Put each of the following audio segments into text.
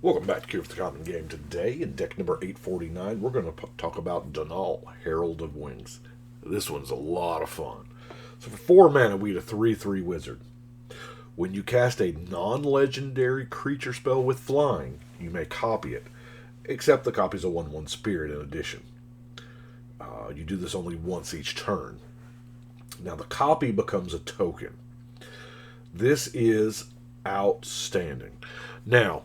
Welcome back to Cure for the Common Game. Today, in deck number 849, we're going to talk about Donal, Herald of Wings. This one's a lot of fun. So for 4 mana, we get a 3/3 wizard. When you cast a non-legendary creature spell with flying, you may copy it, except the copy's a 1/1 spirit in addition. You do this only once each turn. Now the copy becomes a token. This is outstanding. Now,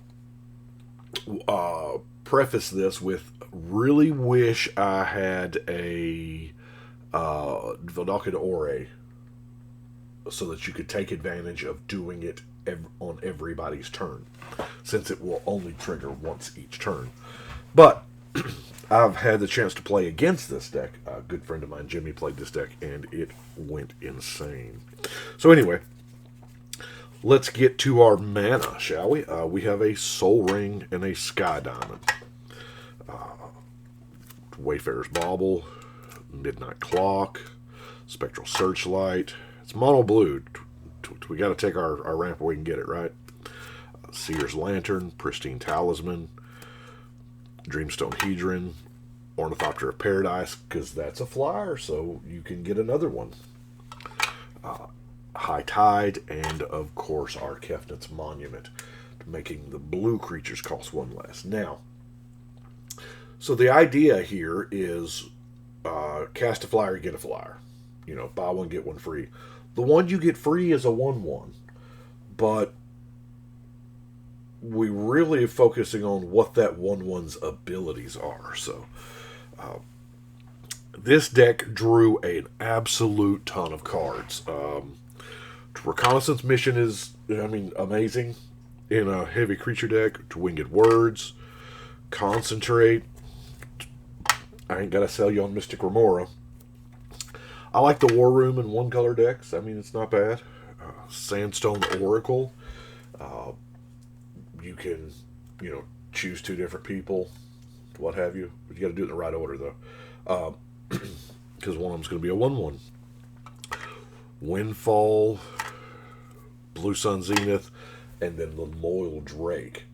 preface this with really wish I had a Valakid Ore so that you could take advantage of doing it on everybody's turn, since it will only trigger once each turn. But I've had the chance to play against this deck. A good friend of mine, Jimmy, played this deck, and it went insane. So anyway, let's get to our mana, shall we? We have a Soul Ring and a Sky Diamond. Wayfarer's Bauble, Midnight Clock, Spectral Searchlight. It's mono blue. We got to take our ramp where we can get it, right? Seer's Lantern, Pristine Talisman, Dreamstone Hedron, Ornithopter of Paradise, because that's a flyer, so you can get another one. High Tide, and of course our Kefnet's Monument, making the blue creatures cost 1 less. Now, so the idea here is cast a flyer, get a flyer. You know, buy one, get one free. The one you get free is a 1/1, but we really are focusing on what that 1/1's abilities are. So, this deck drew an absolute ton of cards. Reconnaissance Mission is, amazing in a heavy creature deck. Winged Words, Concentrate. I ain't got to sell you on Mystic Remora. I like the War Room in 1-color decks. It's not bad. Sandstone Oracle. You can, choose 2 different people, what have you. But you got to do it in the right order, though. Because one of them's going to be a 1/1. Windfall, Blue Sun Zenith, and then the Loyal Drake.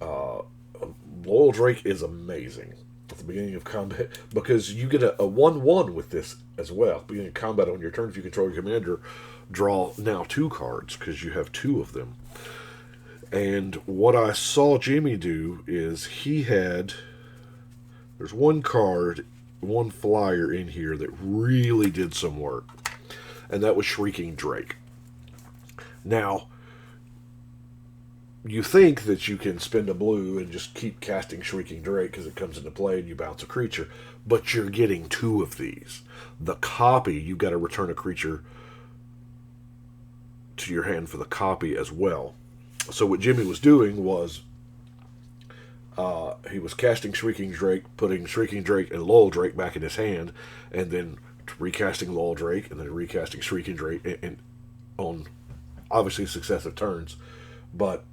Loyal Drake is amazing at the beginning of combat, because you get a 1/1 with this as well. Beginning of combat on your turn, if you control your commander, draw now 2 cards, because you have 2 of them. And what I saw Jimmy do is there's 1 card, 1 flyer in here that really did some work. And that was Shrieking Drake. Now, you think that you can spend a blue and just keep casting Shrieking Drake because it comes into play and you bounce a creature, but you're getting 2 of these. The copy, you've got to return a creature to your hand for the copy as well. So what Jimmy was doing was he was casting Shrieking Drake, putting Shrieking Drake and Loyal Drake back in his hand, and then recasting Loyal Drake, and then recasting Shrieking Drake, and on obviously successive turns, but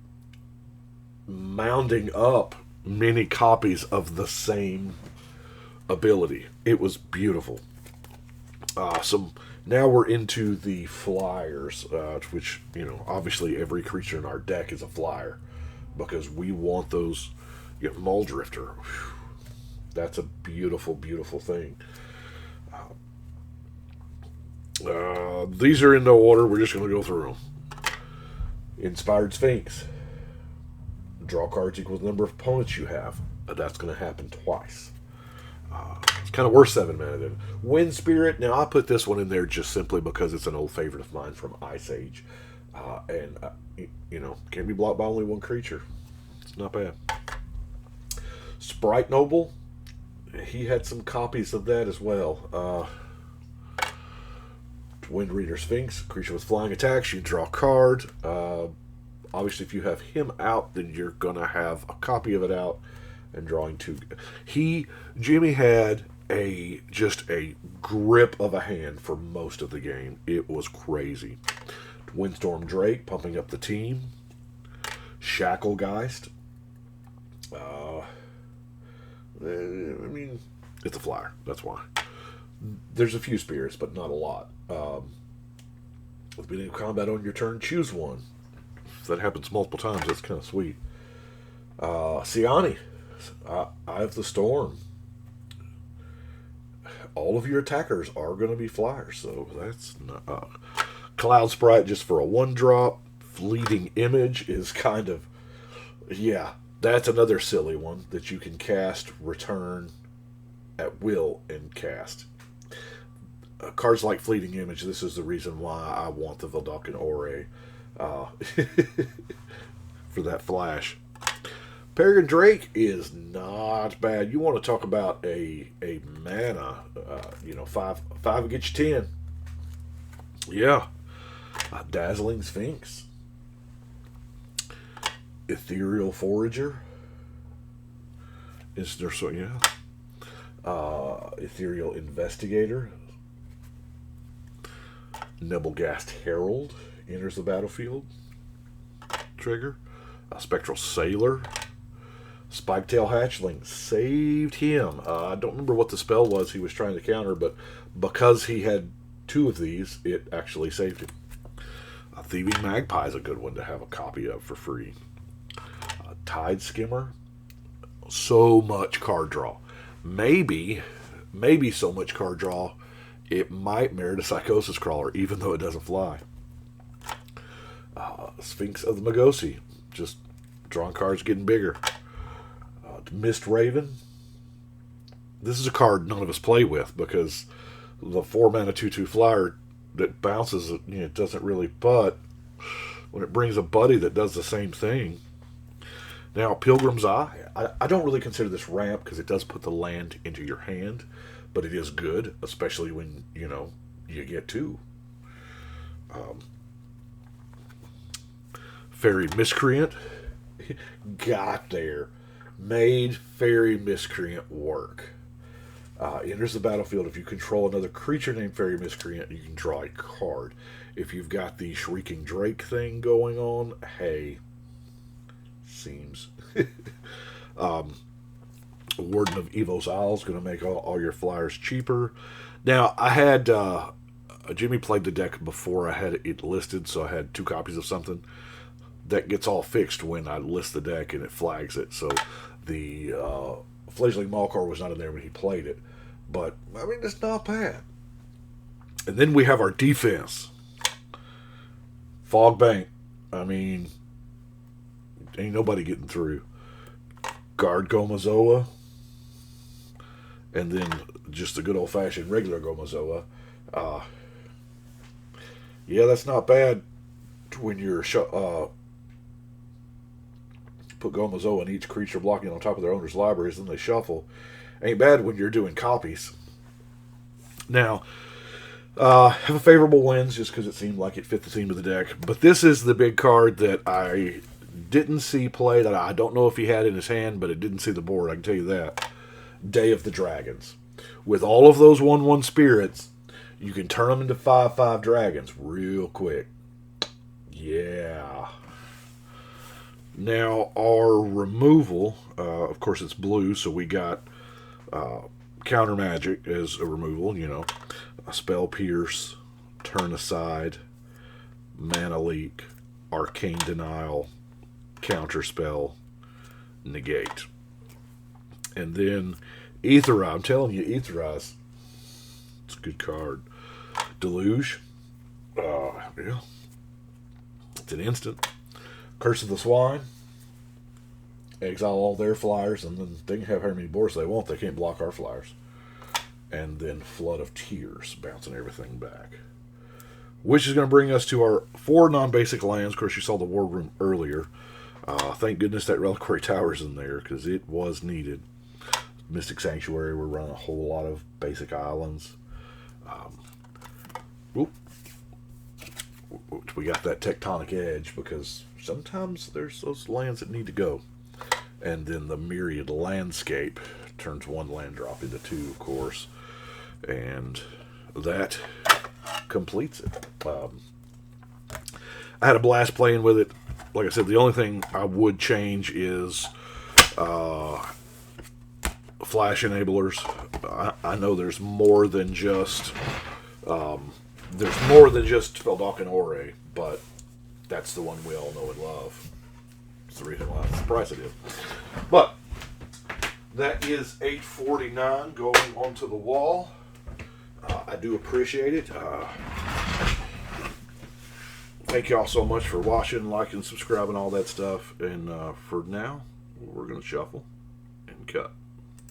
mounding up many copies of the same ability. It was beautiful. So now we're into the flyers, which, obviously every creature in our deck is a flyer, because we want those. Muldrifter. That's a beautiful, beautiful thing. These are in no order. We're just going to go through them. Inspired Sphinx. Draw cards equal to the number of opponents you have. That's going to happen twice. It's kind of worth 7 mana then. Wind Spirit. Now, I put this one in there just simply because it's an old favorite of mine from Ice Age. Can be blocked by only 1 creature. It's not bad. Sprite Noble. He had some copies of that as well. Wind Reader Sphinx. Creature with flying attacks. You draw a card. Obviously, if you have him out, then you're going to have a copy of it out and drawing 2. Jimmy had just a grip of a hand for most of the game. It was crazy. Windstorm Drake, pumping up the team. Shacklegeist. It's a flyer. That's why. There's a few spirits, but not a lot. With beginning of combat on your turn, choose one. If that happens multiple times, that's kind of sweet. Siani, Eye of the Storm. All of your attackers are going to be flyers, so that's not, Cloud Sprite just for a 1-drop. Fleeting Image is kind of, yeah, that's another silly one that you can cast, return at will, and cast. Cards like Fleeting Image, this is the reason why I want the Veldakin Ore for that flash. Shrieking Drake is not bad. You want to talk about a mana, five will get you 10. Yeah. Dazzling Sphinx. Ethereal Forager. Is there so, yeah. Ethereal Investigator. Nebelgast Herald enters the battlefield. Trigger. Spectral Sailor. Spiketail Hatchling saved him. I don't remember what the spell was he was trying to counter, but because he had 2 of these, it actually saved him. Thieving Magpie is a good one to have a copy of for free. Tide Skimmer. So much card draw. Maybe so much card draw, it might merit a Psychosis Crawler, even though it doesn't fly. Sphinx of the Magosy. Just drawing cards getting bigger. Mist Raven. This is a card none of us play with because the 4-mana 2/2 flyer that bounces, it doesn't really butt when it brings a buddy that does the same thing. Now, Pilgrim's Eye. I don't really consider this ramp because it does put the land into your hand, but it is good, especially when, you get 2. Fairy Miscreant. Got there. Made Fairy Miscreant work. Enters the battlefield. If you control another creature named Fairy Miscreant, you can draw a card. If you've got the Shrieking Drake thing going on, hey, seems. Warden of Evo's Isle is going to make all your flyers cheaper. Now, I had Jimmy played the deck before I had it listed, so I had 2 copies of something. That gets all fixed when I list the deck and it flags it. So the Fledgling Malkar was not in there when he played it. But, it's not bad. And then we have our defense. Fog Bank. Ain't nobody getting through. Guard Gomazoa. And then just a good old-fashioned regular Gomazoa. Yeah, that's not bad when you're... put Gomazoa in each creature blocking on top of their owner's libraries, then they shuffle. Ain't bad when you're doing copies. Now, have a favorable wins just because it seemed like it fit the theme of the deck. But this is the big card that I didn't see played. I don't know if he had it in his hand, but it didn't see the board. I can tell you that. Day of the Dragons. With all of those 1/1 spirits, you can turn them into 5/5 dragons real quick. Yeah. Now, our removal, of course, it's blue, so we got Counter Magic as a removal, a Spell Pierce, Turn Aside, Mana Leak, Arcane Denial, Counter Spell, Negate. And then Aetherize. I'm telling you, Aetherize. It's a good card. Deluge. Yeah. It's an instant. Curse of the Swine. Exile all their flyers, and then they can have how many boards they want. They can't block our flyers. And then Flood of Tears, bouncing everything back. Which is going to bring us to our 4 non-basic lands. Of course, you saw the War Room earlier. Thank goodness that Reliquary Tower's in there, because it was needed. Mystic Sanctuary, we're running a whole lot of basic islands. We got that Tectonic Edge, because sometimes there's those lands that need to go. And then the Myriad Landscape turns 1 land drop into 2, of course. And that completes it. I had a blast playing with it. Like I said, the only thing I would change is flash enablers. I know there's more than just Veldakin Ore, but that's the one we all know and love. It's the reason why it's the price it is. But that is 849 going onto the wall. I do appreciate it. Thank y'all so much for watching, liking, subscribing, all that stuff. And for now, we're going to shuffle and cut.